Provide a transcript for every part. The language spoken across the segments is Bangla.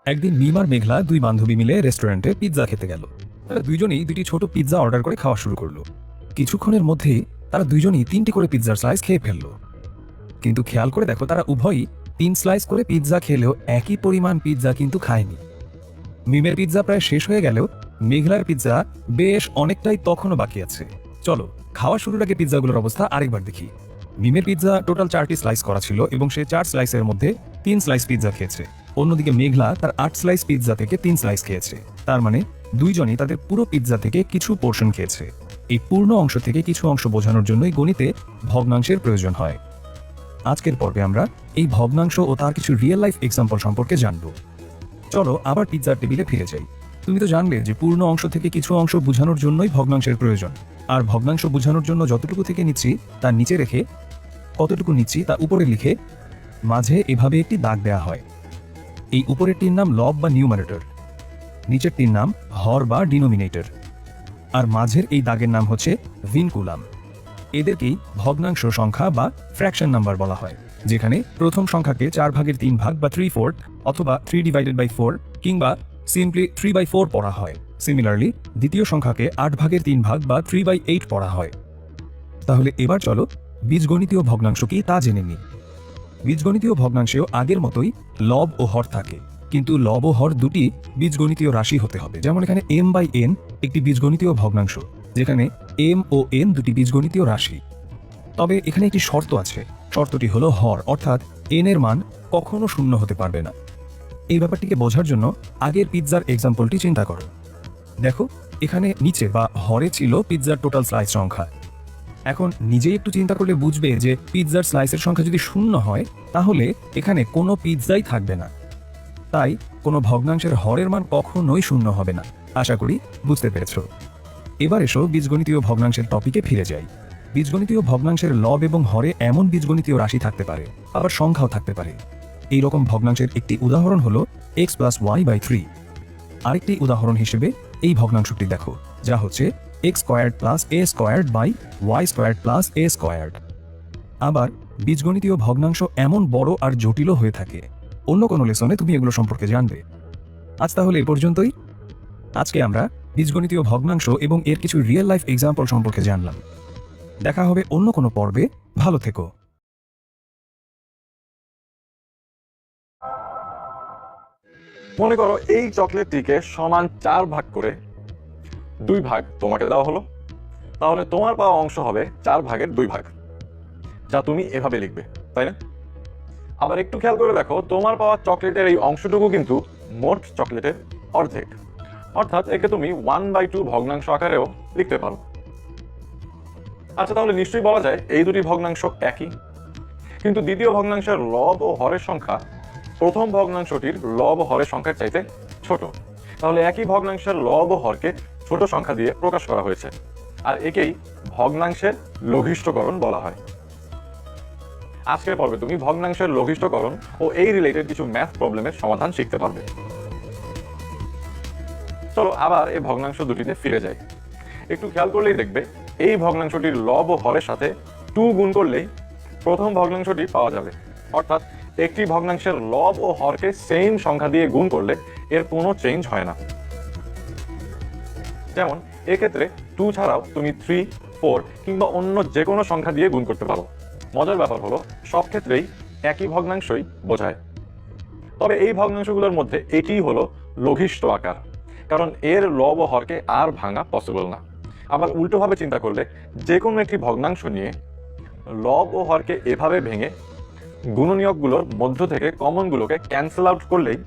একদিন মিম আর মেঘলা দুই বান্ধবী মিলে রেস্টুরেন্টে পিৎজা খেতে গেল। তারা দুইজনেই দুটি ছোট পিৎজা অর্ডার করে খাওয়া শুরু করলো। কিছুক্ষণের মধ্যেই তারা দুইজনই 3টি করে পিৎজার স্লাইস খেয়ে ফেললো। কিন্তু খেয়াল করে দেখো, তারা উভয়ই 3 স্লাইস করে পিৎজা খেলেও একই পরিমাণ পিৎজা কিন্তু খায়নি। মিমের পিৎজা প্রায় শেষ হয়ে গেলেও মেঘলার পিৎজা বেশ অনেকটাই তখনও বাকি আছে। চলো খাওয়া শুরুর আগে পিৎজাগুলোর অবস্থা আরেকবার দেখি। মিমের পিৎজা টোটাল 4টি স্লাইস করা ছিল এবং সে 4 স্লাইসের মধ্যে 3 স্লাইস পিৎজা খেয়েছে। অন্যদিকে মেঘলা তার 8 স্লাইস পিৎজা থেকে 3 স্লাইস খেয়েছে। তার মানে দুইজনই তাদের পুরো পিৎজা থেকে কিছু পোর্শন খেয়েছে। এই পূর্ণ অংশ থেকে কিছু অংশ বোঝানোর জন্যই গণিতে ভগ্নাংশের প্রয়োজন হয়। আজকের পর্বে আমরা এই ভগ্নাংশ ও তার কিছু রিয়েল লাইফ এক্সাম্পল সম্পর্কে জানব। চলো আবার পিৎজার টেবিলে ফিরে যাই। তুমি তো জানলে যে পূর্ণ অংশ থেকে কিছু অংশ বোঝানোর জন্যই ভগ্নাংশের প্রয়োজন। আর ভগ্নাংশ বোঝানোর জন্য যতটুকু থেকে নিচ্ছি তার নিচে রেখে কতটুকু নিচ্ছি তা উপরে লিখে মাঝে এভাবে একটি দাগ দেয়া হয়। এই উপরেরটির নাম লব বা নিউমারেটর, নিচেরটির নাম হর বা ডিনোমিনেটর, আর মাঝের এই দাগের নাম হচ্ছে ভিনকুলাম। এদেরকেই ভগ্নাংশ সংখ্যা বা ফ্র্যাকশন নাম্বার বলা হয়, যেখানে প্রথম সংখ্যাকে 4/3 ভাগ বা 3/4 অথবা 3/4 কিংবা সিম্পলি 3/4 পড়া হয়। সিমিলারলি দ্বিতীয় সংখ্যাকে 8/3 ভাগ বা 3/8 পড়া হয়। তাহলে এবার চলো বীজগণিতীয় ভগ্নাংশ কি তা জেনে নিই। বীজগণিতীয় ভগ্নাংশেও আগের মতোই লব ও হর থাকে, কিন্তু লব ও হর দুটি বীজগণিতীয় রাশি হতে হবে। যেমন এখানে m/n একটি বীজগণিতীয় ভগ্নাংশ, যেখানে m ও n দুটি বীজগণিতীয় রাশি। তবে এখানে একটি শর্ত আছে। শর্তটি হলো হর, অর্থাৎ n এর মান কখনো শূন্য হতে পারবে না। এই ব্যাপারটিকে বোঝার জন্য আগের পিৎজার এক্সাম্পলটি চিন্তা করো। দেখো, এখানে নিচে বা হরে ছিল পিৎজার টোটাল স্লাইস সংখ্যা। এখন নিজেই একটু চিন্তা করলে বুঝবে যে পিৎজার স্লাইসের সংখ্যা যদি শূন্য হয় তাহলে এখানে কোনো পিৎজাই থাকবে না। তাই কোনো ভগ্নাংশের হরের মান কখনোই শূন্য হবে না। আশা করি বুঝতে পেরেছ। এবার এসো বীজগণিতীয় ভগ্নাংশের টপিকে ফিরে যাই। বীজগণিতীয় ভগ্নাংশের লব এবং হরে এমন বীজগণিতীয় রাশি থাকতে পারে, আবার সংখ্যাও থাকতে পারে। এই রকম ভগ্নাংশের একটি উদাহরণ হলো x + y/3। আরেকটি উদাহরণ হিসেবে এই ভগ্নাংশটি দেখো, যা হচ্ছে x² + a² / y² + a²। আবার বীজগণিতীয় ভগ্নাংশ এমন বড় আর জটিলও হয়ে থাকে। অন্য কোনো লেসনে তুমি এগুলো সম্পর্কে জানবে। আজ তাহলে এ পর্যন্তই। আজকে আমরা বীজগণিতীয় ভগ্নাংশ এবং এর কিছু রিয়েল লাইফ এক্সাম্পল সম্পর্কে জানলাম। দেখা হবে অন্য কোনো পর্বে। ভালো থেকো। মনে করো এই চকলেটটিকে সমান 4 ভাগ করে 2 ভাগ তোমাকে দেওয়া হলো। তাহলে তোমার পাওয়া অংশ হবে 4/2 ভাগ, যা তুমি এভাবে লিখবে, তাই না? আবার একটু খেয়াল করে দেখো, তোমার পাওয়া চকলেটের এই অংশটুকু কিন্তু মোট চকলেটের অর্ধেক, অর্থাৎ একে তুমি 1/2 ভগ্নাংশ আকারেও লিখতে পারো। আচ্ছা, তাহলে নিশ্চয়ই বলা যায় এই দুটি ভগ্নাংশ একই। কিন্তু দ্বিতীয় ভগ্নাংশের লব ও হরের সংখ্যা প্রথম ভগ্নাংশটির লব ও হরের সংখ্যার চাইতে ছোট। তাহলে একই ভগ্নাংশের লব ও হরকে ছোট সংখ্যা দিয়ে প্রকাশ করা হয়েছে, আর একেই ভগ্নাংশের লঘিষ্ঠকরণ বলা হয়। আজকের পর্বে তুমি ভগ্নাংশের লঘিষ্ঠকরণ ও এই রিলেটেড কিছু ম্যাথ প্রবলেমের সমাধান শিখতে পারবে। চলো আবার এই ভগ্নাংশ দুটিতে ফিরে যাই। একটু খেয়াল করলেই দেখবে এই ভগ্নাংশটির লব ও হরের সাথে 2 গুণ করলেই প্রথম ভগ্নাংশটি পাওয়া যাবে। অর্থাৎ একটি ভগ্নাংশের লব ও হরকে সেম সংখ্যা দিয়ে গুণ করলে এর কোনো চেঞ্জ হয় না। যেমন এক্ষেত্রে 2 ছাড়াও তুমি 3, 4 কিংবা অন্য যে কোনো সংখ্যা দিয়ে গুণ করতে পারো। মজার ব্যাপার হলো সব ক্ষেত্রেই একই ভগ্নাংশই বোঝায়। তবে এই ভগ্নাংশগুলোর মধ্যে এটিই হলো লঘিষ্ঠ আকার, কারণ এর লব ও হরকে আর ভাঙা পসিবল না। আবার উল্টোভাবে চিন্তা করলে যে কোনো একটি ভগ্নাংশ নিয়ে লব ও হরকে এভাবে ভেঙে গুণনীয়কগুলোর মধ্য থেকে কমনগুলোকে ক্যান্সেল আউট করলেই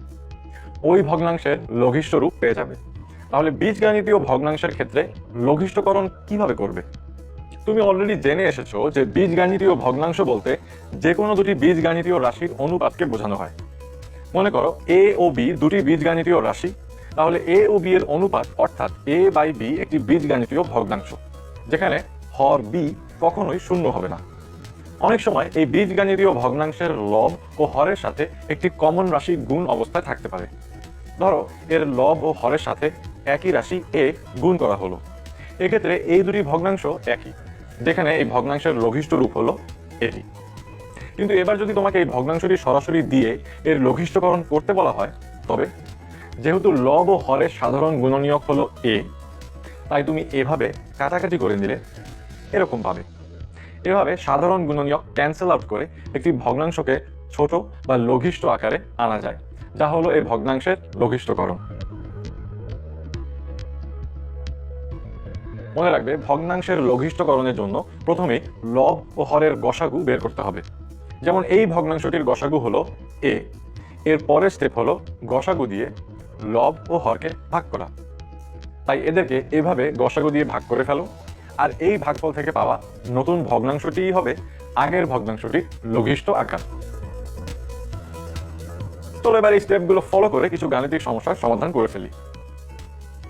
ওই ভগ্নাংশের লঘিষ্ঠ রূপ পেয়ে যাবে। তাহলে বীজগাণিতীয় ভগ্নাংশের ক্ষেত্রে লঘিষ্ঠকরণ কিভাবে করবে? তুমি অলরেডি জেনে এসেছো যে বীজগাণিতীয় ভগ্নাংশ বলতে যে কোনো দুটি বীজগাণিতীয় রাশির অনুপাতকে বোঝানো হয়। মনে করো a ও b দুটি বীজগাণিতীয় রাশি, তাহলে a ও b এর অনুপাত অর্থাৎ a/b একটি বীজগাণিতীয় ভগ্নাংশ, যেখানে হর b কখনোই শূন্য হবে না। অনেক সময় এই বীজগাণিতীয় ভগ্নাংশের লব ও হরের সাথে একটি কমন রাশি গুণ অবস্থায় থাকতে পারে। ধরো এর লব ও হরের সাথে একই রাশি a গুণ করা হলো। এক্ষেত্রে এই দুটি ভগ্নাংশ একই, যেখানে এই ভগ্নাংশের লঘিষ্ঠ রূপ হলো এটি। কিন্তু এবার যদি তোমাকে এই ভগ্নাংশটি সরাসরি দিয়ে এর লঘিষ্ঠকরণ করতে বলা হয়, তবে যেহেতু লব ও হরের সাধারণ গুণনীয়ক হলো এ, তাই তুমি এভাবে কাটাকাটি করে নিলে এরকম পাবে। এভাবে সাধারণ গুণনীয়ক ক্যান্সেল আউট করে একটি ভগ্নাংশকে ছোট বা লঘিষ্ঠ আকারে আনা যায়, যা হলো এই ভগ্নাংশের লঘিষ্ঠকরণ। মনে রাখবে, ভগ্নাংশের লঘিষ্ঠকরণের জন্য প্রথমেই লব ও হরের গসাগু বের করতে হবে। যেমন এই ভগ্নাংশটির গসাগু হলো এ, এর পরের স্টেপ হলো গসাগু দিয়ে লব ও হরকে ভাগ করা। তাই এদেরকে এভাবে গসাগু দিয়ে ভাগ করে ফেলো, আর এই ভাগফল থেকে পাওয়া নতুন ভগ্নাংশটিই হবে আগের ভগ্নাংশটির লঘিষ্ঠ আকার। চলো এবার এই স্টেপগুলো ফলো করে কিছু গাণিতিক সমস্যার সমাধান করে ফেলি।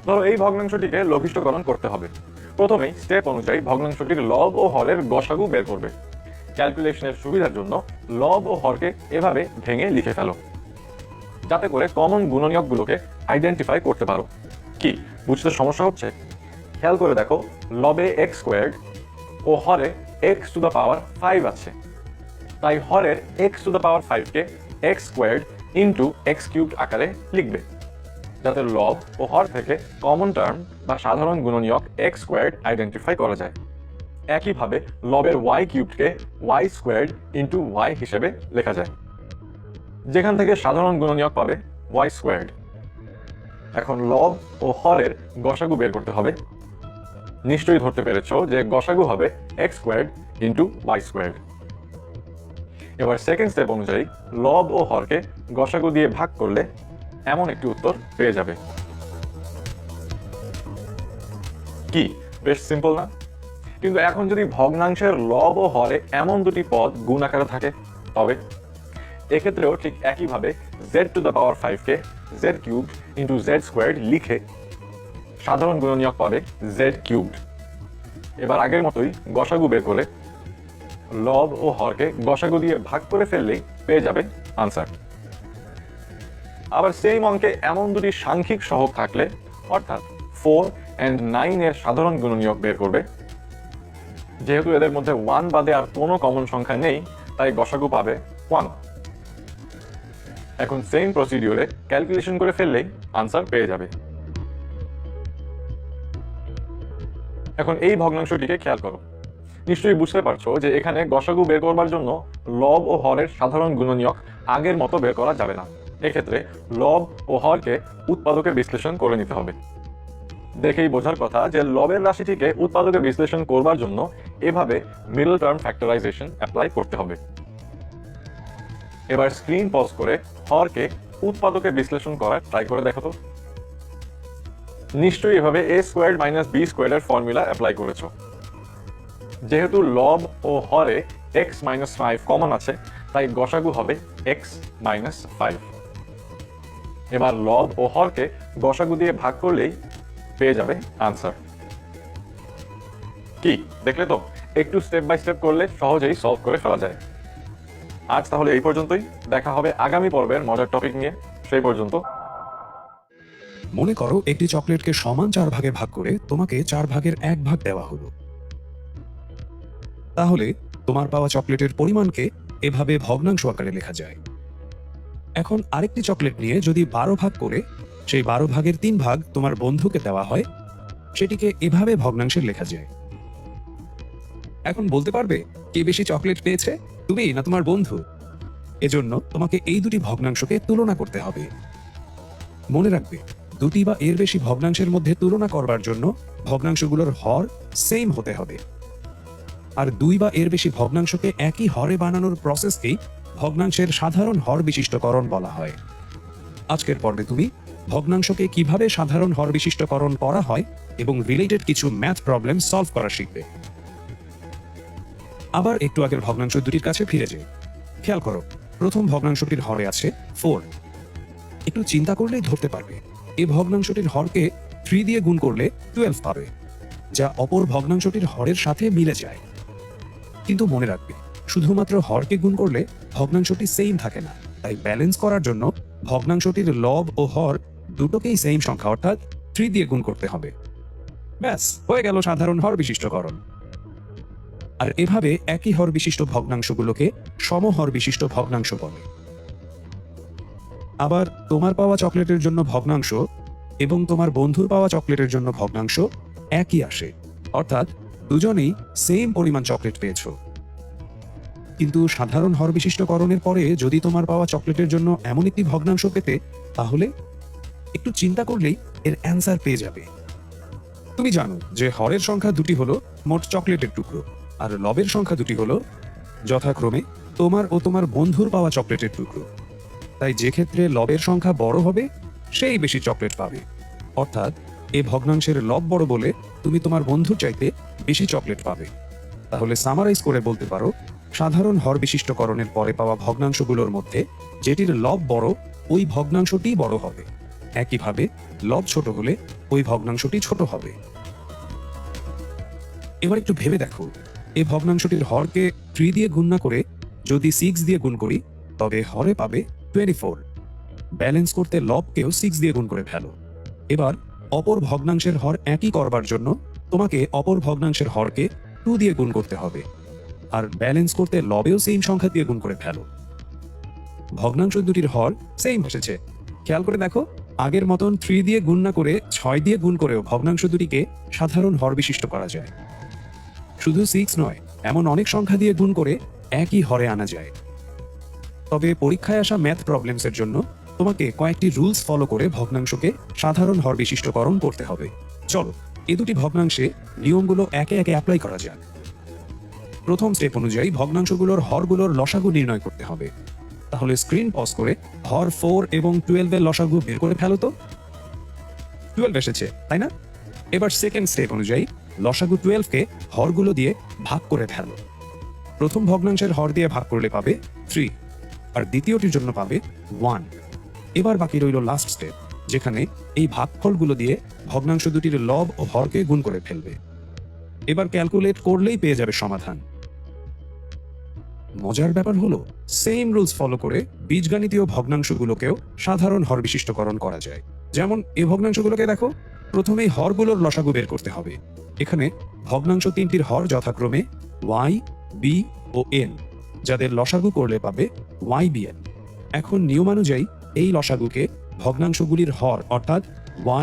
ধরো এই ভগ্নাংশটিকে লঘিষ্ঠকরণ করতে হবে। প্রথমেই স্টেপ অনুযায়ী ভগ্নাংশটির লব ও হরের গসাগু বের করবে। ক্যালকুলেশনের সুবিধার জন্য লব ও হরকে এভাবে ভেঙে লিখে ফেলো, যাতে করে কমন গুণনীয়কগুলোকে আইডেন্টিফাই করতে পারো। কি বুঝতে সমস্যা হচ্ছে? খেয়াল করে দেখো, লবে এক্স স্কোয়ার্ড ও হরে এক্স টু দ্য পাওয়ার 5 আছে। তাই হরের এক্স টু দ্য পাওয়ার 5কে x squared into x cubed আকারে লিখবে, যাতে লব ও হর থেকে কমন টার্ম বা সাধারণ গুণনীয়ক এক্স স্কোয়ার্ড আইডেন্টিফাই করা যায়। একইভাবে লবের ওয়াই কিউবডকে ওয়াই স্কোয়ার্ড ইন্টু ওয়াই হিসেবে লেখা যায়, যেখান থেকে সাধারণ গুণনীয়ক পাবে ওয়াই স্কোয়ার্ড। এখন লব ও হরের গসাগু বের করতে হবে। নিশ্চয়ই ধরতে পেরেছো যে গসাগু হবে x squared into y squared. এবার সেকেন্ড স্টেপ অনুযায়ী লব ও হরকে গসাগু দিয়ে ভাগ করলে এমন একটি উত্তর পেয়ে যাবে। কি বেশ সিম্পল না? কিন্তু এখন যদি ভগ্নাংশের লব ও হরে এমন দুটি পদ গুণ আকারে থাকে, তবে এক্ষেত্রেও ঠিক একইভাবে জেড টু দ্য পাওয়ার 5কে z cube into z squared লিখে সাধারণ গুণনীয়ক পাবে জেড কিউবড। এবার আগের মতোই গসাগু বের করে লব ও হরকে গসাগু দিয়ে ভাগ করে ফেললেই পেয়ে যাবে আনসার। আবার সেই অঙ্কে এমন দুটি সাংখ্যিক সহগ থাকলে, অর্থাৎ 4 and 9 এর সাধারণ গুণনীয়ক বের করবে। যেহেতু এদের মধ্যে 1 বাদে আর কোনো কমন সংখ্যা নেই, তাই গসাগু পাবে 1। এখন সেম প্রসিডিউরে ক্যালকুলেশন করে ফেললেই আনসার পেয়ে যাবে। এখন এই ভগ্নাংশটিকে খেয়াল করো। নিশ্চয়ই বুঝতে পারছো যে এখানে গসাগু বের করবার জন্য লব ও হরের সাধারণ গুণনীয়ক আগের মতো বের করা যাবে না। এক্ষেত্রে লব ও হরকে উৎপাদকে বিশ্লেষণ করে নিতে হবে। দেখেই বোঝার কথা যে লবের রাশিটিকে উৎপাদকে বিশ্লেষণ করবার জন্য এভাবে মিডল টার্ম ফ্যাক্টরাইজেশন অ্যাপ্লাই করতে হবে। এবার স্ক্রিন পজ করে হরকে উৎপাদকে বিশ্লেষণ করার ট্রাই করে দেখো তো। নিশ্চয়ই এভাবে a স্কোয়ার্ড মাইনাস b স্কোয়ার্ডের ফর্মুলা অ্যাপ্লাই করেছো। যেহেতু লব ও হরে x মাইনাস 5 কমন আছে, তাই গসাগু হবে x মাইনাস 5। এবার লব ও হরকে গসাগু দিয়ে ভাগ করলেই পেয়ে যাবে আনসার। কি দেখলে তো, একটু স্টেপ বাই স্টেপ করলে সহজেই সলভ করে ফেলা যায়। আজ তাহলে এই পর্যন্তই। দেখা হবে আগামী পর্বের মজার টপিক নিয়ে। সেই পর্যন্ত। মনে করো একটি চকলেটকে সমান 4 ভাগে ভাগ করে তোমাকে 4 ভাগের 1 ভাগ দেওয়া হলো। তাহলে তোমার পাওয়া চকলেটের পরিমাণকে এভাবে ভগ্নাংশ আকারে লেখা যায়। এখন আরেকটি চকলেট নিয়ে যদি 12 ভাগ করে সেই 12 ভাগের 3 ভাগ তোমার বন্ধুকে দেওয়া হয়, সেটিকে এভাবে ভগ্নাংশে লেখা যায়। এখন বলতে পারবে কে বেশি চকলেট পেয়েছে, তুমি না তোমার বন্ধু? এজন্য তোমাকে এই দুটি ভগ্নাংশকে তুলনা করতে হবে। মনে রাখবে, দুটি বা এর বেশি ভগ্নাংশের মধ্যে তুলনা করবার জন্য ভগ্নাংশগুলোর হর সেম হতে হবে। আর 2 বা এর বেশি ভগ্নাংশকে একই হরে বানানোর প্রসেসকেই ভগ্নাংশের সাধারণ হর বিশিষ্টকরণ বলা হয়। আজকের পর্বে তুমি ভগ্নাংশকে কিভাবে সাধারণ হর বিশিষ্টকরণ করা হয় এবং রিলেটেড কিছু ম্যাথ প্রবলেম সলভ করা শিখবে। আবার একটু আগের ভগ্নাংশ দুটির কাছে ফিরে যাই। খেয়াল করো, প্রথম ভগ্নাংশটির হরে আছে 4। একটু চিন্তা করলেই ধরতে পারবে এই ভগ্নাংশটির হরকে 3 দিয়ে গুণ করলে 12 পাবে, যা অপর ভগ্নাংশটির হরের সাথে মিলে যায়। কিন্তু মনে রাখবে, শুধুমাত্র হরকে গুণ করলে ভগ্নাংশটি সেম থাকে না। তাই ব্যালেন্স করার জন্য ভগ্নাংশটির লব ও হর দুটোকেই সেম সংখ্যা অর্থাৎ 3 দিয়ে গুণ করতে হবে। ব্যাস হয়ে গেল সাধারণ হর বিশিষ্টকরণ। আর এভাবে একই হর বিশিষ্ট ভগ্নাংশগুলোকে সমহর বিশিষ্ট ভগ্নাংশ বলে। আবার তোমার পাওয়া চকলেটের জন্য ভগ্নাংশ এবং তোমার বন্ধুর পাওয়া চকলেটের জন্য ভগ্নাংশ একই আসে, অর্থাৎ দুজনেই সেম পরিমাণ চকলেট পেয়েছো। কিন্তু সাধারণ হর বিশিষ্টকরণের পরে যদি তোমার পাওয়া চকলেটের জন্য এমন একটি ভগ্নাংশ পেতে, তাহলে একটু চিন্তা করলেই এর অ্যান্সার পেয়ে যাবে। তুমি জানো যে হরের সংখ্যা দুটি হলো মোট চকলেটের টুকরো, আর লবের সংখ্যা দুটি হলো যথাক্রমে তোমার ও তোমার বন্ধুর পাওয়া চকলেটের টুকরো। তাই যে ক্ষেত্রে লবের সংখ্যা বড় হবে সেই বেশি চকলেট পাবে, অর্থাৎ এই ভগ্নাংশের লব বড় বলে তুমি তোমার বন্ধুর চাইতে বেশি চকলেট পাবে। তাহলে সামারাইজ করে বলতে পারো, সাধারণ হর বিশিষ্টকরণের পরে পাওয়া ভগ্নাংশগুলোর মধ্যে যেটির লব বড় ওই ভগ্নাংশটি বড় হবে, একইভাবে লব ছোট হলে ওই ভগ্নাংশটি ছোট হবে। এবার একটু ভেবে দেখো, এই ভগ্নাংশটির হরকে 3 দিয়ে গুণ না করে যদি 6 দিয়ে গুণ করি, তবে হরে পাবে 24। ব্যালেন্স করতে লবকেও 6 দিয়ে গুণ করে ফেলো। এবার অপর ভগ্নাংশের হর একই করবার জন্য তোমাকে অপর ভগ্নাংশের হরকে 2 দিয়ে গুণ করতে হবে, আর ব্যালেন্স করতে লবেও সেম সংখ্যা দিয়ে গুণ করে ফেলো। ভগ্নাংশ দুটির হর সেম এসেছে, খেয়াল করে দেখো। আগের মতন 3 দিয়ে গুণ না করে 6 দিয়ে গুণ করেও ভগ্নাংশ দুটিকে সাধারণ হর বিশিষ্ট করা যায়। শুধু 6 নয়, এমন অনেক সংখ্যা দিয়ে গুণ করে একই হরে আনা যায়। তবে পরীক্ষায় আসা ম্যাথ প্রবলেমসের জন্য তোমাকে কয়েকটি রুলস ফলো করে ভগ্নাংশকে সাধারণ হর বিশিষ্টকরণ করতে হবে। চলো এই দুটি ভগ্নাংশে নিয়মগুলো একে একে অ্যাপ্লাই করা যাক। প্রথম স্টেপ অনুযায়ী ভগ্নাংশগুলোর হরগুলোর লসাগু নির্ণয় করতে হবে। তাহলে স্ক্রিন পজ করে হর 4 এবং 12 এর লসাগু বের করে ফেলো তো। 12 এসেছে, তাই না? এবার সেকেন্ড স্টেপ অনুযায়ী লসাগু 12 কে হরগুলো দিয়ে ভাগ করে ফেলো। প্রথম ভগ্নাংশের হর দিয়ে ভাগ করলে পাবে 3, আর দ্বিতীয়টির জন্য পাবে 1। এবার বাকি রইল লাস্ট স্টেপ, যেখানে এই ভাগফলগুলো দিয়ে ভগ্নাংশ দুটির লব ও হরকে গুণ করে ফেলবে। এবার ক্যালকুলেট করলেই পেয়ে যাবে সমাধান। মজার ব্যাপার হলো, সেম রুলস ফলো করে বীজগাণিতীয় ভগ্নাংশগুলোকেও সাধারণ হর বিশিষ্টকরণ করা যায়। যেমন এই ভগ্নাংশগুলোকে দেখো, প্রথমেই হরগুলোর লসাগু বের করতে হবে। এখানে ভগ্নাংশ তিনটির হর যথাক্রমে y, b ও n, যাদের লসাগু করলে পাবে ybn। এখন নিয়মানুযায়ী এই লসাগুকে ভগ্নাংশগুলির হর অর্থাৎ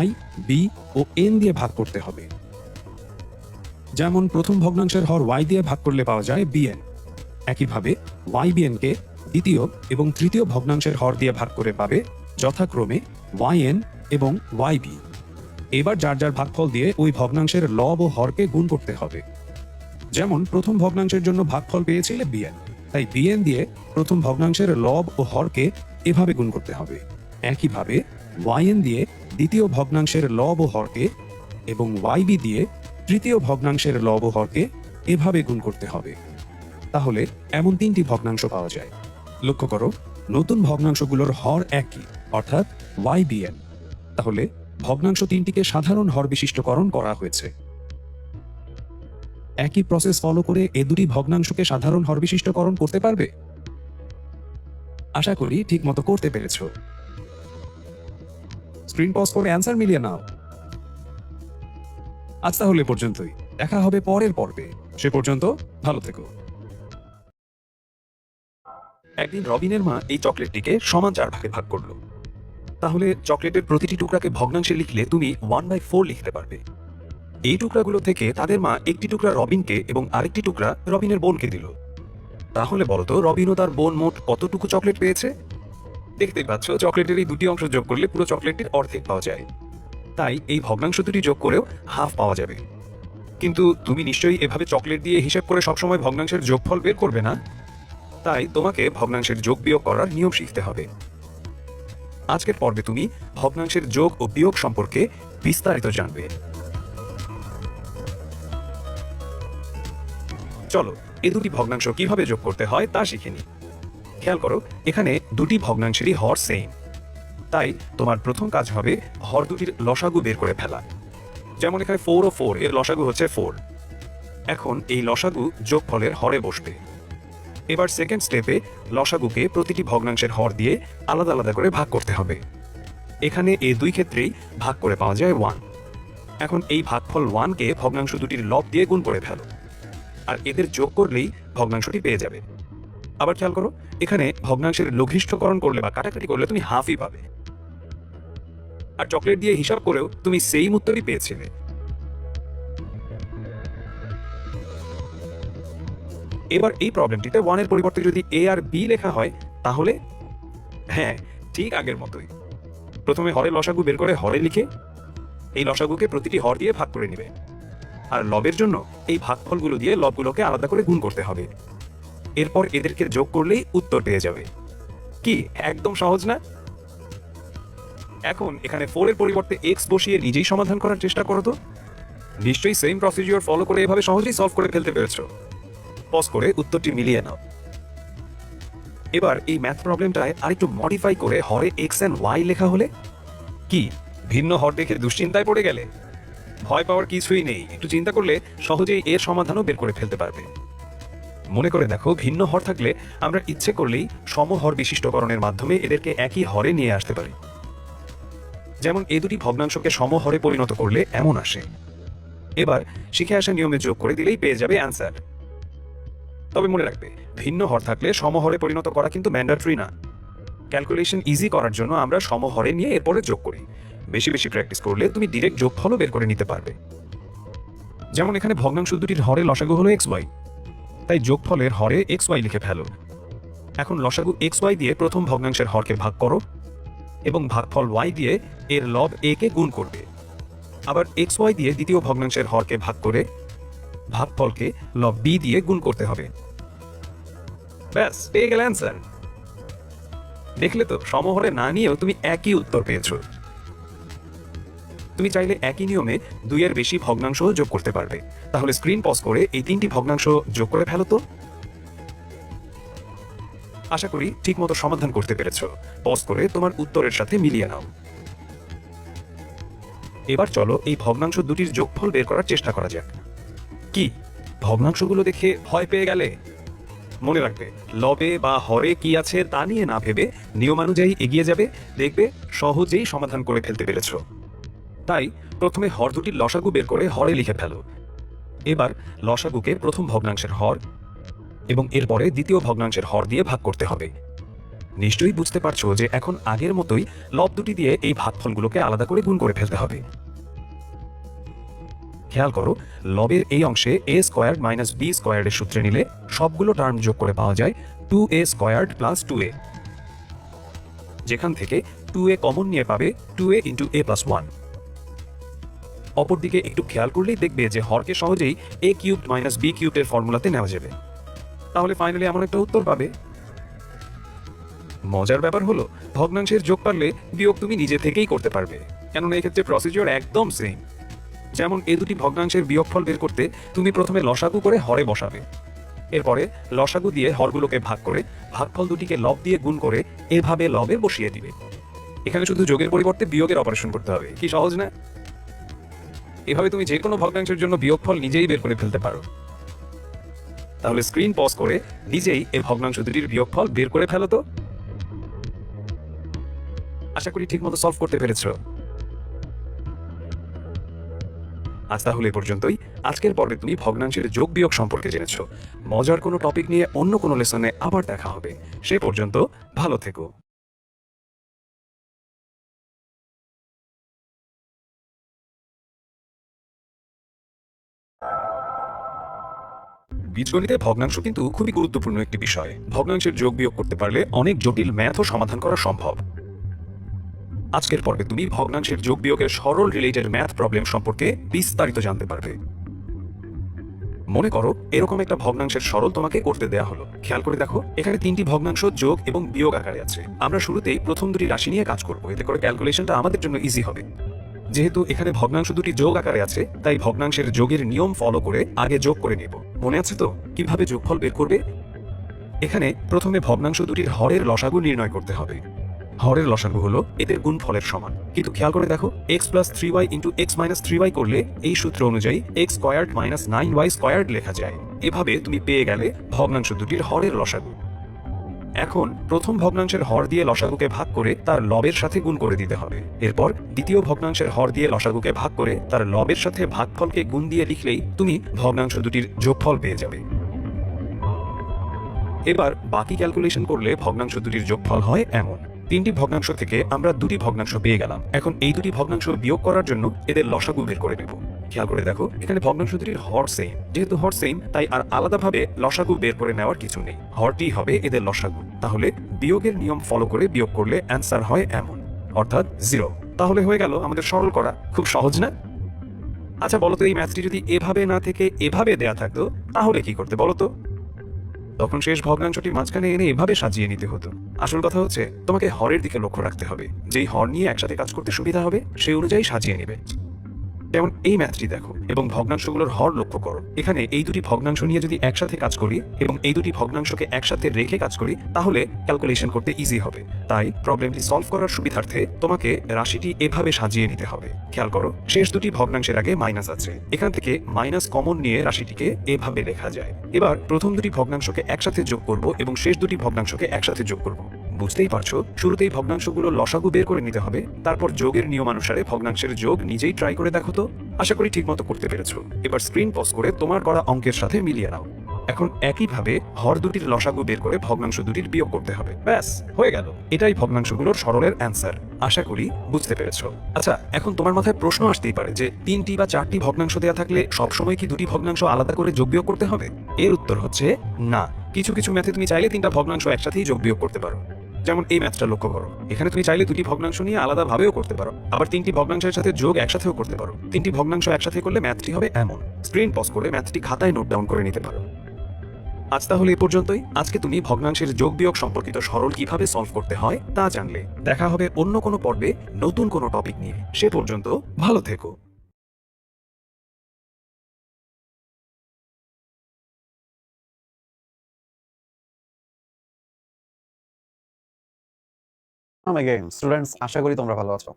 y, b ও n দিয়ে ভাগ করতে হবে। যেমন প্রথম ভগ্নাংশের হর y দিয়ে ভাগ করলে পাওয়া যায় bn, একইভাবে ybn কে দ্বিতীয় এবং তৃতীয় ভগ্নাংশের হর দিয়ে ভাগ করে পাবে যথাক্রমে yn এবং yb। এবার যার যার ভাগফল দিয়ে ওই ভগ্নাংশের লব ও হরকে গুণ করতে হবে। যেমন প্রথম ভগ্নাংশের জন্য ভাগফল পেয়েছিলে bn, তাই bn দিয়ে প্রথম ভগ্নাংশের লব ও হরকে এভাবে গুণ করতে হবে। একইভাবে yn দিয়ে দ্বিতীয় ভগ্নাংশের লব ও হরকে এবং yb দিয়ে তৃতীয় ভগ্নাংশের লব ও হরকে এভাবে গুণ করতে হবে। তাহলে এমন তিনটি ভগ্নাংশ পাওয়া যায়। লক্ষ্য করো, নতুন ভগ্নাংশগুলোর হর একই, অর্থাৎ ybn। তাহলে ভগ্নাংশ তিনটিকে সাধারণ হর বিশিষ্টকরণ করা হয়েছে। একই প্রসেস ফলো করে এ দুটি ভগ্নাংশকে সাধারণ হর বিশিষ্টকরণ করতে পারবে? আশা করি ঠিক মতো করতে পেরেছ। স্ক্রিন পজ করে অ্যান্সার মিলিয়ে নাও। আজ তাহলে পর্যন্তই, দেখা হবে পরের পর্বে। সে পর্যন্ত ভালো থেকো। একদিন রবিনের মা এই চকলেটটিকে সমান 4 ভাগে ভাগ করলো। তাহলে চকলেটের প্রতিটি টুকরাকে ভগ্নাংশে লিখলে তুমি 1/4 লিখতে পারবে। এই টুকরাগুলো থেকে তাদের মা একটি টুকরা রবিনকে এবং আরেকটি টুকরা রবিনের বোনকে দিল। তাহলে বলতো রবিন ও তার বোন মোট কতটুকু চকলেট পেয়েছে? দেখতেই পাচ্ছ, চকলেটের এই দুটি অংশ যোগ করলে পুরো চকলেটটির অর্ধেক পাওয়া যায়। তাই এই ভগ্নাংশ দুটি যোগ করেও হাফ পাওয়া যাবে। কিন্তু তুমি নিশ্চয়ই এভাবে চকলেট দিয়ে হিসাব করে সবসময় ভগ্নাংশের যোগফল বের করবে না। তাই তোমাকে ভগ্নাংশের যোগ বিয়োগ করার নিয়ম শিখতে হবে। আজকের পর্বে তুমি ভগ্নাংশের যোগ ও বিয়োগ সম্পর্কে বিস্তারিত জানবে। চলো এই দুটি ভগ্নাংশ কিভাবে যোগ করতে হয় তা শিখে নিই। খেয়াল করো, এখানে দুটি ভগ্নাংশেরই হর সেম। তাই তোমার প্রথম কাজ হবে হর দুটির লসাগু বের করে ফেলা। যেমন এখানে 4 ও 4 এর লসাগু হচ্ছে 4। এখন এই লসাগু যোগফলের হরে বসবে। এবার সেকেন্ড স্টেপে লসাগুকে প্রতিটি ভগ্নাংশের হর দিয়ে আলাদা আলাদা করে ভাগ করতে হবে। এখানে এই দুই ক্ষেত্রেই ভাগ করে পাওয়া যায় 1। এখন এই ভাগফল 1কে ভগ্নাংশ দুটির লব দিয়ে গুণ করে ফেলো, আর এদের যোগ করলেই ভগ্নাংশটি পেয়ে যাবে। আবার খেয়াল করো, এখানে ভগ্নাংশের লঘিষ্ঠকরণ করলে বা কাটাকাটি করলে তুমি হাফই পাবে, আর চকলেট দিয়ে হিসাব করেও তুমি সেম উত্তরই পেয়েছিলে। এবার এই প্রবলেমটিতে 1 এর পরিবর্তে যদি a আর b লেখা হয় তাহলে হ্যাঁ, ঠিক আগের মতোই। প্রথমে হরের লসাগু বের করে হরে লিখে এই লসাগুকে প্রতিটি হর দিয়ে ভাগ করে নেবে, আর লবের জন্য এই ভাগফলগুলো দিয়ে লবগুলোকে আলাদা করে গুণ করতে হবে। এরপর এদেরকে যোগ করলেই উত্তর পেয়ে যাবে। কি একদম সহজ না? এখন এখানে 4 এর পরিবর্তে x বসিয়ে নিজেই সমাধান করার চেষ্টা করো তো। নিশ্চয়ই সেম প্রসিডিওর ফলো করে এভাবে সহজেই সলভ করে ফেলতে পেরেছো। পজ করে উত্তরটি মিলিয়ে নাও। এবার এই ম্যাথ প্রবলেমটায় আরেকটু মডিফাই করে হরে x এন্ড y লেখা হলে কি ভিন্ন হর দেখে দুশ্চিন্তায় পড়ে গেলে? ভয় পাওয়ার কিছুই নেই, একটু চিন্তা করলে সহজেই এর সমাধানও বের করে ফেলতে পারবে। মনে করে দেখো, ভিন্ন হর থাকলে আমরা ইচ্ছে করলেই সমহর বিশিষ্টকরণের মাধ্যমে এদেরকে একই হরে নিয়ে আসতে পারি। যেমন এই দুটি ভগ্নাংশকে সমহরে পরিণত করলে এমন আসে। এবার শিখে আসা নিয়মে যোগ করে দিলেই পেয়ে যাবে অ্যান্সার। তবে মনে রাখবে, ভিন্ন হর থাকলে সমহরে পরিণত করা কিন্তু ম্যান্ডেটরি না। ক্যালকুলেশন ইজি করার জন্য আমরা সমহরে নিয়ে এরপরে যোগ করি। বেশি বেশি প্র্যাকটিস করলে তুমি ডিরেক্ট যোগফলও বের করে নিতে পারবে। যেমন এখানে ভগ্নাংশ দুটির হরে লসাগু হলো xy, তাই যোগফলের হরে xy লিখে ফেলো। এখন লসাগু xy দিয়ে প্রথম ভগ্নাংশের হরকে ভাগ করো এবং ভাগফল y দিয়ে এর লব a কে গুণ করবে। আবার xy দিয়ে দ্বিতীয় ভগ্নাংশের হরকে ভাগ করে ভাগফলকে লব b দিয়ে গুণ করতে হবে। ব্যাস, পেয়ে গেলে অ্যান্সার। দেখলে তো, সমহরে না নিয়েও তুমি একই উত্তর পেয়েছো। তুমি চাইলে একই নিয়মে 2 এর বেশি ভগ্নাংশ যোগ করতে পারবে। তাহলে স্ক্রিন পজ করে এই 3টি ভগ্নাংশ যোগ করে ফেলো তো। আশা করি ঠিকমতো সমাধান করতে পেরেছো। পজ করে তোমার উত্তরের সাথে মিলিয়ে নাও। এবার চলো এই ভগ্নাংশ দুটির যোগফল বের করার চেষ্টা করা যাক। কি ভগ্নাংশগুলো দেখে ভয় পেয়ে গেলে? মনে রাখবে, লবে বা হরে কি আছে তা নিয়ে না ভেবে নিয়মানুযায়ী এগিয়ে যাবে, দেখবে সহজেই সমাধান করে ফেলতে পেরেছো। তাই প্রথমে হর দুটির লসাগু বের করে হরে লিখে ফেলো। এবার লসাগুকে প্রথম ভগ্নাংশের হর এবং এরপরে দ্বিতীয় ভগ্নাংশের হর দিয়ে ভাগ করতে হবে। নিশ্চয়ই বুঝতে পারছো যে এখন আগের মতোই লব দুটি দিয়ে এই ভাগফলগুলোকে আলাদা করে গুণ করে ফেলতে হবে। খেয়াল করো, লবের এই অংশে a স্কয়ার্ড মাইনাস b স্কয়ার্ডের সূত্রে নিলে সবগুলো টার্ম যোগ করে পাওয়া যায় 2a স্কয়ার্ড প্লাস 2a, যেখান থেকে 2a কমন নিয়ে পাবে 2a ইন্টু a প্লাস 1। অপরদিকে একটু খেয়াল করলেই দেখবে যে হরকে সহজেই a cubed minus b cubed এর ফর্মুলাতে নেওয়া যাবে। তাহলে ফাইনালি এমন একটা উত্তর পাবে। মজার ব্যাপার হলো, ভগ্নাংশের যোগ পারলে বিয়োগ তুমি নিজে থেকেই করতে পারবে, কেননা এক্ষেত্রে প্রসিডিওর একদম সেম। যেমন এই দুটি ভগ্নাংশের বিয়োগফল বের করতে তুমি প্রথমে লসাগু করে হরে বসাবে, এরপরে লসাগু দিয়ে হরগুলোকে ভাগ করে ভাগফল দুটিকে লব দিয়ে গুণ করে এভাবে লবে বসিয়ে দিবে। এখানে শুধু যোগের পরিবর্তে বিয়োগের অপারেশন করতে হবে। কি সহজ না? এভাবে তুমি যে কোনো ভগ্নাংশের জন্য বিয়োগফল নিজেই বের করে ফেলতে পারো। তাহলে স্ক্রিন পজ করে নিজেই এই ভগ্নাংশ দুটির বিয়োগফল বের করে ফেলো তো। আশা করি ঠিকমতো সলভ করতে পেরেছো। আজ তাহলে এ পর্যন্তই। আজকের পর্বে তুমি ভগ্নাংশের যোগ বিয়োগ সম্পর্কে জেনেছো। মজার কোনো টপিক নিয়ে অন্য কোনো লেসনে আবার দেখা হবে। সে পর্যন্ত ভালো থেকো। বীজগণিতে ভগ্নাংশ কিন্তু খুবই গুরুত্বপূর্ণ একটি বিষয়। ভগ্নাংশের যোগ বিয়োগ করতে পারলে অনেক জটিল ম্যাথও সমাধান করা সম্ভব। আজকের পর্বে তুমি ভগ্নাংশের যোগ বিয়োগের সরল রিলেটেড ম্যাথ প্রবলেম সম্পর্কে বিস্তারিত জানতে পারবে। মনে করো, এরকম একটা ভগ্নাংশের সরল তোমাকে করতে দেয়া হলো। খেয়াল করে দেখো, এখানে 3টি ভগ্নাংশ যোগ এবং বিয়োগ আকারে আছে। আমরা শুরুতেই প্রথম দুটি রাশি নিয়ে কাজ করব, এতে করে ক্যালকুলেশনটা আমাদের জন্য ইজি হবে। যেহেতু এখানে ভগ্নাংশ দুটি যোগ আকারে আছে, তাই ভগ্নাংশের যোগের নিয়ম ফলো করে আগে যোগ করে নেব। মনে আছে তো কিভাবে যোগফল বের করবে? এখানে প্রথমে ভগ্নাংশ দুটির হরের লসাগু নির্ণয় করতে হবে। হরের লসাগু হলো এদের গুণফলের সমান। কিন্তু খেয়াল করে দেখো, x plus 3y into x minus 3y করলে এই সূত্র অনুযায়ী x squared minus 9y squared লেখা যায়। এভাবে তুমি পেয়ে গেলে ভগ্নাংশ দুটির হরের লসাগু। এখন প্রথম ভগ্নাংশের হর দিয়ে লসাগুকে ভাগ করে তার লবের সাথে গুণ করে দিতে হবে। এরপর দ্বিতীয় ভগ্নাংশের হর দিয়ে লসাগুকে ভাগ করে তার লবের সাথে ভাগফলকে গুণ দিয়ে লিখলেই তুমি ভগ্নাংশ দুটির যোগফল পেয়ে যাবে। এবার বাকি ক্যালকুলেশন করলে ভগ্নাংশ দুটির যোগফল হয় এমন। তিনটি ভগ্নাংশ থেকে আমরা দুটি ভগ্নাংশ পেয়ে গেলাম। এখন এই দুটি ভগ্নাংশ বিয়োগ করার জন্য এদের লসাগু বের করে নেব। খেয়াল করে দেখো, এখানে ভগ্নাংশ দুটির হর সেম। যেহেতু হর সেম, তাই আর আলাদাভাবে লসাগু বের করে নেওয়ার কিছু নেই, হরটি হবে এদের লসাগু। তাহলে বিয়োগের নিয়ম ফলো করে বিয়োগ করলে অ্যান্সার হয় এমন, অর্থাৎ 0। তাহলে হয়ে গেল আমাদের সরল করা। খুব সহজ না? আচ্ছা বলতো, এই ম্যাথটি যদি এভাবে না থেকে এভাবে দেয়া থাকতো তাহলে কি করতে বলতো? তখন শেষ ভগ্নাংশটি মাঝখানে এনে এভাবে সাজিয়ে নিতে হতো। আসল কথা হচ্ছে তোমাকে হরের দিকে লক্ষ্য রাখতে হবে। যেই হর নিয়ে একসাথে কাজ করতে সুবিধা হবে সেই অনুযায়ী সাজিয়ে নেবে। যেমন এই ম্যাথটি দেখো এবং ভগ্নাংশগুলোর হর লক্ষ্য করো। এখানে এই দুটি ভগ্নাংশ নিয়ে যদি একসাথে কাজ করি এবং এই দুটি ভগ্নাংশকে একসাথে রেখে কাজ করি তাহলে ক্যালকুলেশন করতে ইজি হবে। তাই প্রবলেমটি সলভ করার সুবিধার্থে তোমাকে রাশিটি এভাবে সাজিয়ে নিতে হবে। খেয়াল করো, শেষ দুটি ভগ্নাংশের আগে মাইনাস আছে, এখান থেকে মাইনাস কমন নিয়ে রাশিটিকে এভাবে লেখা যায়। এবার প্রথম দুটি ভগ্নাংশকে একসাথে যোগ করব এবং শেষ দুটি ভগ্নাংশকে একসাথে যোগ করব। বুঝতেই পারছো, শুরুতেই ভগ্নাংশগুলো লসাগু বের করে নিতে হবে, তারপর যোগের নিয়মানুসারে ভগ্নাংশের যোগ নিজেই ট্রাই করে দেখো তো। আশা করি ঠিকমতো করতে পেরেছো। এবার স্ক্রিন পজ করে তোমার করা অঙ্কের সাথে মিলিয়ে নাও। এখন একইভাবে হর দুটির লসাগু বের করে ভগ্নাংশ দুটির বিয়োগ করতে হবে। ব্যাস হয়ে গেল। এটাই ভগ্নাংশগুলোর সরলের অ্যান্সার। আশা করি বুঝতে পেরেছো। আচ্ছা, এখন তোমার মাথায় প্রশ্ন আসতেই পারে যে 3টি বা 4টি ভগ্নাংশ দেওয়া থাকলে সবসময় কি দুটি ভগ্নাংশ আলাদা করে যোগ বিয়োগ করতে হবে? এর উত্তর হচ্ছে না। কিছু কিছু ম্যাথে তুমি চাইলে 3টা ভগ্নাংশ একসাথেই যোগ বিয়োগ করতে পারো। যেমন এই ম্যাথটা লক্ষ্য করো, এখানে তুমি চাইলে দুটি ভগ্নাংশ নিয়ে আলাদাভাবেও করতে পারো, আবার 3টি ভগ্নাংশের সাথে যোগ একসাথেও করতে পারো। 3টি ভগ্নাংশ একসাথে করলে ম্যাথটি হবে এমন। স্ক্রিন পজ করে ম্যাথটি খাতায় নোট ডাউন করে নিতে পারো। আজ তাহলে এ পর্যন্তই। আজকে তুমি ভগ্নাংশের যোগ বিয়োগ সম্পর্কিত সরল কিভাবে সলভ করতে হয় তা জানলে। দেখা হবে অন্য কোনো পর্বে নতুন কোনো টপিক নিয়ে। সে পর্যন্ত ভালো থেকো। স্টুডেন্টস, আশা করি তোমরা ভালো আছো।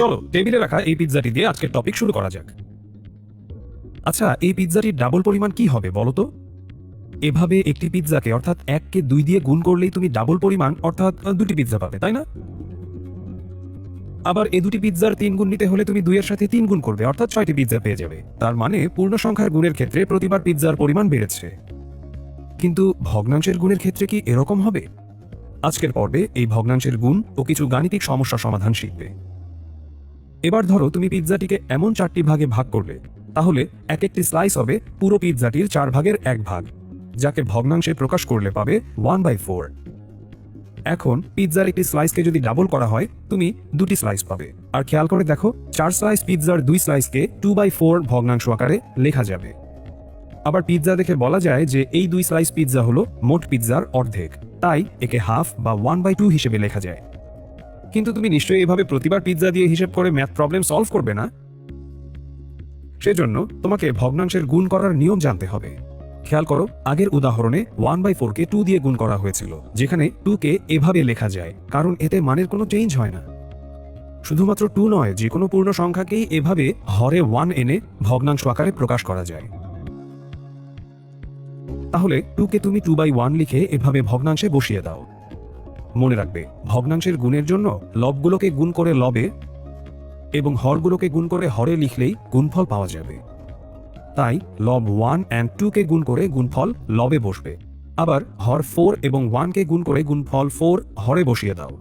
চলো টেবিলে রাখা এই পিৎজাটি দিয়ে আজকের টপিক শুরু করা যাক। আচ্ছা, এই পিৎজাটির ডাবল পরিমাণ কি হবে বলো তো? এভাবে একটি পিৎজাকে অর্থাৎ 1কে 2 দিয়ে গুণ করলেই তুমি ডাবল পরিমাণ অর্থাৎ 2টি পিৎজা পাবে, তাই না? আবার এই দুটি পিৎজার 3 গুণ নিতে হলে তুমি 2 এর সাথে 3 গুণ করবে, অর্থাৎ 6টি পিৎজা পেয়ে যাবে। তার মানে পূর্ণ সংখ্যার গুণের ক্ষেত্রে প্রতিবার পিৎজার পরিমাণ বেড়েছে। কিন্তু ভগ্নাংশের গুণের ক্ষেত্রে কি এরকম হবে? আজকের পর্বে এই ভগ্নাংশের গুণ ও কিছু গাণিতিক সমস্যা সমাধান শিখবে। এবার ধরো তুমি পিৎজাটিকে এমন 4টি ভাগে ভাগ করলে, তাহলে এক একটি স্লাইস হবে পুরো পিৎজাটির 4 ভাগের 1 ভাগ, যাকে ভগ্নাংশে প্রকাশ করলে পাবে 1/4। এখন পিৎজার একটি স্লাইসকে যদি ডাবল করা হয় তুমি 2টি স্লাইস পাবে। আর খেয়াল করে দেখো, 4 স্লাইস পিৎজার 2 স্লাইসকে 2/4 ভগ্নাংশ আকারে লেখা যাবে। আবার পিৎজা দেখে বলা যায় যে এই 2 স্লাইস পিৎজা হলো মোট পিৎজার অর্ধেক, তাই একে হাফ বা 1/2 হিসেবে লেখা যায়। কিন্তু তুমি নিশ্চয়ই এভাবে প্রতিবার পিৎজা দিয়ে হিসেব করে ম্যাথ প্রবলেম সলভ করবে না। সেজন্য তোমাকে ভগ্নাংশের গুণ করার নিয়ম জানতে হবে। খেয়াল করো, আগের উদাহরণে 1/4কে 2 দিয়ে গুণ করা হয়েছিল, যেখানে 2কে এভাবে লেখা যায় কারণ এতে মানের কোনো চেঞ্জ হয় না। শুধুমাত্র 2 নয়, যে কোনো পূর্ণ সংখ্যাকেই এভাবে হরে 1 এনে ভগ্নাংশ আকারে প্রকাশ করা যায়। তাহলে 2কে তুমি 2/1 লিখে এভাবে ভগ্নাংশে বসিয়ে দাও। মনে রাখবে, ভগ্নাংশের গুণের জন্য লবগুলোকে গুণ করে লবে এবং হরগুলোকে গুণ করে হরে লিখলেই গুণফল পাওয়া যাবে। তাই লব 1 and 2কে গুণ করে গুণফল লবে বসবে। আবার হর 4 এবং 1কে গুণ করে গুণফল 4 হরে বসিয়ে দাও,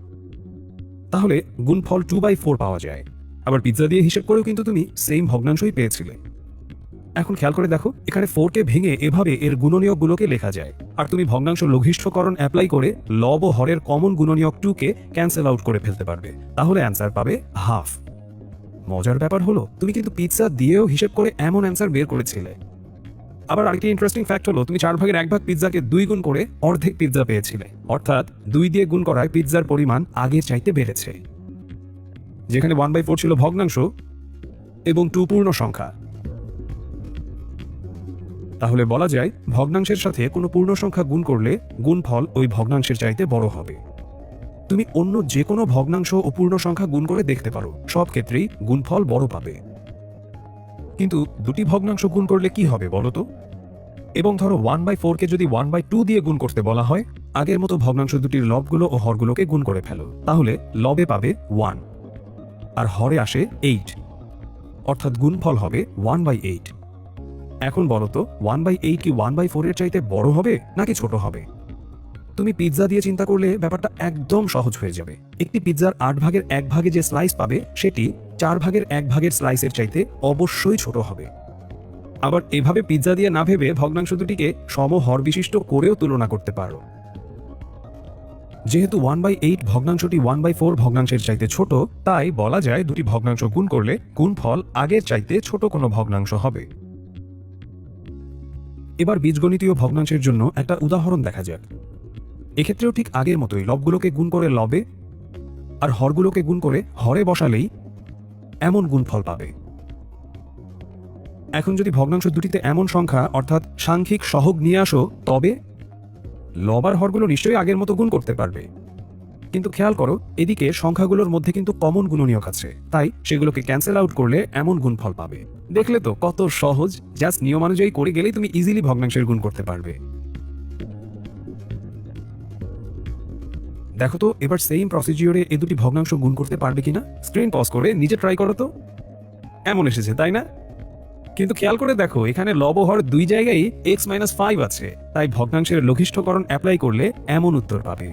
তাহলে গুণফল 2/4 পাওয়া যায়। আবার পিৎজা দিয়ে হিসেব করেও কিন্তু তুমি সেম ভগ্নাংশই পেয়েছিলে। এখন খেয়াল করে দেখো, এখানে 4কে ভেঙে এভাবে এর গুণনীয়কগুলোকে লেখা যায়। আর তুমি ভগ্নাংশ লঘিষ্ঠকরণ অ্যাপ্লাই করে লব ও হরের কমন গুণনীয়ক 2কে ক্যান্সেল আউট করে ফেলতে পারবে, তাহলে অ্যান্সার পাবে হাফ। মজার ব্যাপার হলো, তুমি কিন্তু পিৎজা দিয়েও হিসেব করে এমন অ্যান্সার বের করেছিলে। আবার আরেকটি ইন্টারেস্টিং ফ্যাক্ট হলো, তুমি 4 ভাগের 1 ভাগ পিৎজাকে 2 গুণ করে অর্ধেক পিৎজা পেয়েছিলে, অর্থাৎ 2 দিয়ে গুণ করায় পিৎজার পরিমাণ আগের চাইতে বেড়েছে। যেখানে 1/4 ছিল ভগ্নাংশ এবং 2 পূর্ণ সংখ্যা। তাহলে বলা যায় ভগ্নাংশের সাথে কোনো পূর্ণ সংখ্যা গুণ করলে গুণফল ওই ভগ্নাংশের চাইতে বড় হবে। তুমি অন্য যে কোনো ভগ্নাংশ ও পূর্ণ সংখ্যা গুণ করে দেখতে পারো, সব ক্ষেত্রেই গুণফল বড় পাবে। কিন্তু দুটি ভগ্নাংশ গুণ করলে কি হবে বলো তো? এবং ধরো 1/4কে যদি 1/2 দিয়ে গুণ করতে বলা হয়, আগের মতো ভগ্নাংশ দুটির লবগুলো ও হরগুলোকে গুণ করে ফেলো, তাহলে লবে পাবে 1 আর হরে আসে 8, অর্থাৎ গুণফল হবে 1/8। এখন বলো তো, 1/8 কি 1/4 এর চাইতে বড় হবে নাকি ছোট হবে? তুমি পিৎজা দিয়ে চিন্তা করলে ব্যাপারটা একদম সহজ হয়ে যাবে। একটি পিৎজার 8 ভাগের 1 ভাগে যে স্লাইস পাবে সেটি 4 ভাগের 1 ভাগের স্লাইসের চাইতে অবশ্যই ছোট হবে। আবার এভাবে পিৎজা দিয়ে না ভেবে ভগ্নাংশ দুটিকে সমহর বিশিষ্ট করেও তুলনা করতে পারো। যেহেতু 1/8 ভগ্নাংশটি 1/4 ভগ্নাংশের চাইতে ছোট, তাই বলা যায় দুটি ভগ্নাংশ গুণ করলে গুণফল আগের চাইতে ছোট কোনো ভগ্নাংশ হবে। এবার বীজগণিতীয় ভগ্নাংশের জন্য একটা উদাহরণ দেখা যাক। এক্ষেত্রেও ঠিক আগের মতোই লবগুলোকে গুণ করে লবে আর হরগুলোকে গুণ করে হরে বসালেই এমন গুণফল পাবে। এখন যদি ভগ্নাংশ দুটিতে এমন সংখ্যা অর্থাৎ সাংখ্যিক সহগ নিয়ে আসো, তবে লব আর হরগুলো নিশ্চয়ই আগের মতো গুণ করতে পারবে। কিন্তু খেয়াল করো, এদিকে সংখ্যাগুলোর মধ্যে কিন্তু কমন গুণনীয়ক আছে, তাই সেগুলোকে ক্যান্সেল আউট করলে এমন গুণফল পাবে। দেখলে তো কত সহজ, জাস্ট নিয়মানুযায়ী করে গেলেই তুমি ইজিলি ভগ্নাংশের গুণ করতে পারবে। দেখো তো এবার সেম প্রসিজিওরে এই দুটি ভগ্নাংশ গুণ করতে পারবে কিনা। স্ক্রিন পজ করে নিজে ট্রাই করো তো। এমন এসেছে তাই না? কিন্তু খেয়াল করে দেখো, এখানে লব ও হর দুই জায়গায় x-5 আছে, তাই ভগ্নাংশের লঘিষ্ঠকরণ অ্যাপ্লাই করলে এমন উত্তর পাবে।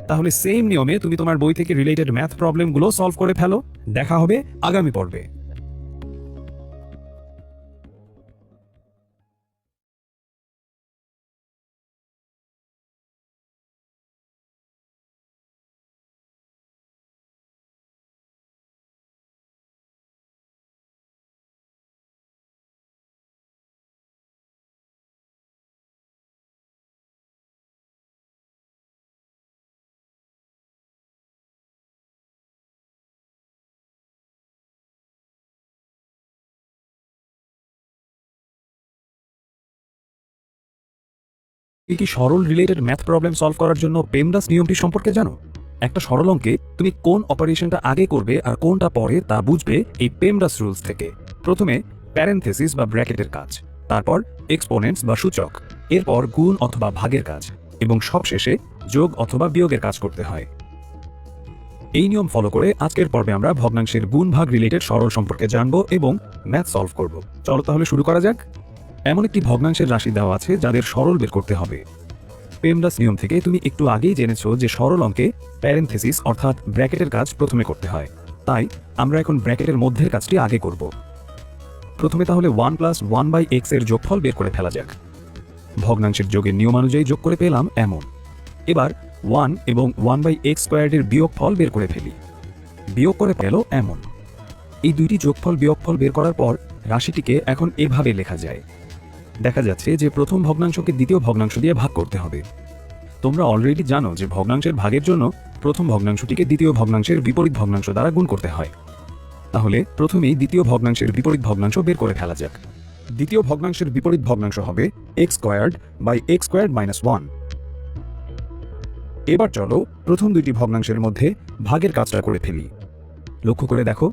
তাহলে সেম নিয়মে তুমি তোমার বই থেকে রিলেটেড ম্যাথ প্রবলেমগুলো সলভ করে ফেলো। দেখা হবে আগামী পর্বে। কি সরল রিলেটেড ম্যাথ প্রবলেম সলভ করার জন্য পেমডাস নিয়মটি সম্পর্কে জানো? একটা সরল অঙ্কে তুমি কোন অপারেশনটা আগে করবে আর কোনটা পরে তা বুঝবে এই পেমডাস রুলস থেকে। প্রথমে প্যারেনথেসিস বা ব্র্যাকেটের কাজ, তারপর এক্সপোনেন্টস বা সূচক, এরপর গুণ অথবা ভাগের কাজ এবং সবশেষে যোগ অথবা বিয়োগের কাজ করতে হয়। এই নিয়ম ফলো করে আজকের পর্বে আমরা ভগ্নাংশের গুণ ভাগ রিলেটেড সরল সম্পর্কে জানবো এবং ম্যাথ সলভ করব। চলো তাহলে শুরু করা যাক। এমন একটি ভগ্নাংশের রাশি দেওয়া আছে যাদের সরল বের করতে হবে। পেমডাস নিয়ম থেকে তুমি একটু আগেই জেনেছো যে সরল অঙ্কে প্যারেনথেসিস অর্থাৎ ব্র্যাকেটের কাজ প্রথমে করতে হয়, তাই আমরা এখন ব্র্যাকেটের মধ্যের কাজটি আগে করব। প্রথমে তাহলে 1 + 1/x এর যোগফল বের করে ফেলা যাক। ভগ্নাংশের যোগের নিয়মানুযায়ী যোগ করে পেলাম এমন। এবার 1 এবং 1/x² এর বিয়োগফল বের করে ফেলি। বিয়োগ করে পেল এমন। এই দুইটি যোগফল বিয়োগফল বের করার পর রাশিটিকে এখন এভাবে লেখা যায়। দেখা যাচ্ছে যে প্রথম ভগ্নাংশকে দ্বিতীয় ভগ্নাংশ দিয়ে ভাগ করতে হবে। তোমরা অলরেডি জানো যে ভগ্নাংশের ভাগের জন্য প্রথম ভগ্নাংশটিকে দ্বিতীয় ভগ্নাংশের বিপরীত ভগ্নাংশ দ্বারা গুণ করতে হয়। তাহলে প্রথমেই দ্বিতীয় ভগ্নাংশের বিপরীত ভগ্নাংশ বের করে ফেলা যাক। দ্বিতীয় ভগ্নাংশের বিপরীত ভগ্নাংশ হবে x² - 1। এবার চলো প্রথম দুইটি ভগ্নাংশের মধ্যে ভাগের কাজটা করে ফেলি। লক্ষ্য করে দেখো,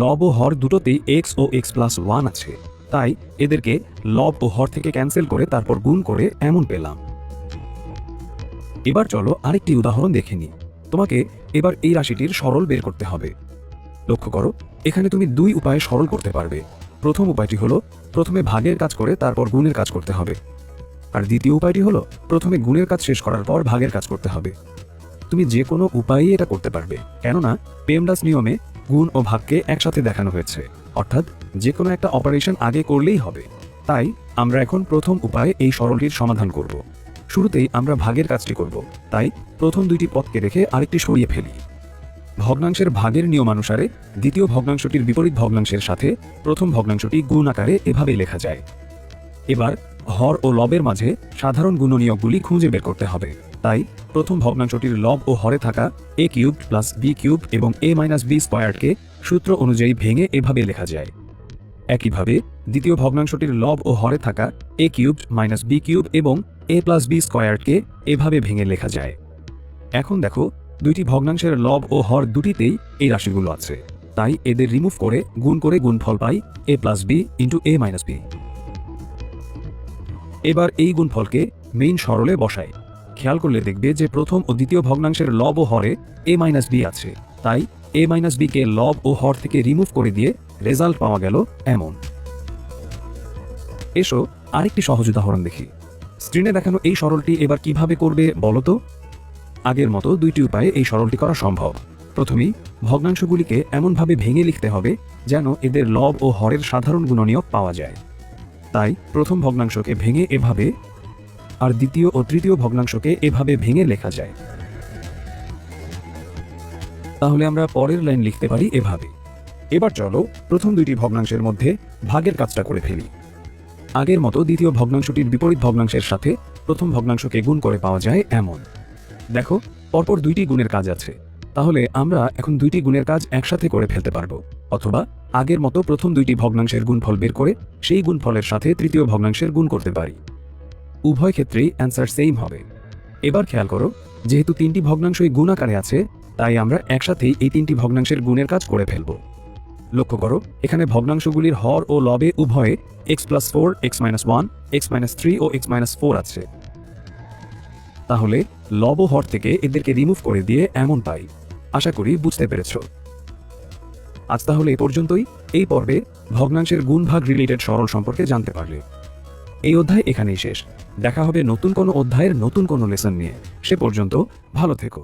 লব ও হর দুটোতেই x ও x+1 আছে, তাই এদেরকে লব ও হর থেকে ক্যান্সেল করে তারপর গুণ করে এমন পেলাম। এবার চলো আরেকটি উদাহরণ দেখে নিই। তোমাকে এবার এই রাশিটির সরল বের করতে হবে। লক্ষ্য করো, এখানে তুমি দুই উপায়ে সরল করতে পারবে। প্রথম উপায়টি হলো প্রথমে ভাগের কাজ করে তারপর গুণের কাজ করতে হবে, আর দ্বিতীয় উপায়টি হলো প্রথমে গুণের কাজ শেষ করার পর ভাগের কাজ করতে হবে। তুমি যে কোনো উপায়েই এটা করতে পারবে, কেননা পেমডাস নিয়মে গুণ ও ভাগকে একসাথে দেখানো হয়েছে, অর্থাৎ যে কোনো একটা অপারেশন আগে করলেই হবে। তাই আমরা এখন প্রথম উপায়ে এই সরলটির সমাধান করব। শুরুতেই আমরা ভাগের কাজটি করব, তাই প্রথম দুইটি পদকে রেখে আরেকটি সরিয়ে ফেলি। ভগ্নাংশের ভাগের নিয়মানুসারে দ্বিতীয় ভগ্নাংশটির বিপরীত ভগ্নাংশের সাথে প্রথম ভগ্নাংশটি গুণ আকারে এভাবে লেখা যায়। এবার হর ও লবের মাঝে সাধারণ গুণনীয়কগুলি খুঁজে বের করতে হবে। তাই প্রথম ভগ্নাংশটির লব ও হরে থাকা a³ + b³ এবং a-b² সূত্র অনুযায়ী ভেঙে এভাবে লেখা যায়। একইভাবে দ্বিতীয় ভগ্নাংশটির লব ও হরে থাকা a³ - b³ এবং a+b² এভাবে ভেঙে লেখা যায়। এখন দেখো, দুইটি ভগ্নাংশের লব ও হর দুটিতেই এই রাশিগুলো আছে, তাই এদের রিমুভ করে গুণফল পাই a+b × a-b। এবার এই গুণফলকে মেইন সরলে বসাই। খেয়াল করলে দেখবে যে প্রথম ও দ্বিতীয় ভগ্নাংশের লব ও হরে a-b আছে, তাই a-b কে লব ও হর থেকে রিমুভ করে দিয়ে রেজাল্ট পাওয়া গেল এমন। এসো আরেকটি সহজ উদাহরণ দেখি। স্ক্রিনে দেখানো এই সরলটি এবার কিভাবে করবে বলো তো? আগের মতো দুইটি উপায়ে এই সরলটি করা সম্ভব। প্রথমেই ভগ্নাংশগুলিকে এমনভাবে ভেঙে লিখতে হবে যেন এদের লব ও হরের সাধারণ গুণনীয়ক পাওয়া যায়। তাই প্রথম ভগ্নাংশকে ভেঙে এভাবে, আর দ্বিতীয় ও তৃতীয় ভগ্নাংশকে এভাবে ভেঙে লেখা যায়। তাহলে আমরা পরের লাইন লিখতে পারি এভাবে। এবার চলো প্রথম দুইটি ভগ্নাংশের মধ্যে ভাগের কাজটা করে ফেলি। আগের মতো দ্বিতীয় ভগ্নাংশটির বিপরীত ভগ্নাংশের সাথে প্রথম ভগ্নাংশকে গুণ করে পাওয়া যায় এমন। দেখো, পরপর দুইটি গুণের কাজ আছে, তাহলে আমরা এখন দুইটি গুণের কাজ একসাথে করে ফেলতে পারবো। অথবা আগের মতো প্রথম দুইটি ভগ্নাংশের গুণফল বের করে সেই গুণফলের সাথে তৃতীয় ভগ্নাংশের গুণ করতে পারি। উভয় ক্ষেত্রেই অ্যান্সার সেম হবে। এবার খেয়াল করো, যেহেতু তিনটি ভগ্নাংশই গুণ আকারে আছে, তাই আমরা একসাথেই এই তিনটি ভগ্নাংশের গুণের কাজ করে ফেলব। লক্ষ্য করো, এখানে ভগ্নাংশগুলির হর ও লবে উভয়ে x+4, x-1, x-3 ও x-4 আছে। তাহলে লব ও হর থেকে এদেরকে রিমুভ করে দিয়ে এমন পাই। আশা করি বুঝতে পেরেছ। আজ তাহলে এ পর্যন্তই। এই পর্বে ভগ্নাংশের গুণ ভাগ রিলেটেড সরল সম্পর্কে জানতে পারলে। এই অধ্যায় এখানেই শেষ। দেখা হবে নতুন কোনো অধ্যায়ের নতুন কোনো লেসন নিয়ে। সে পর্যন্ত ভালো থেকো।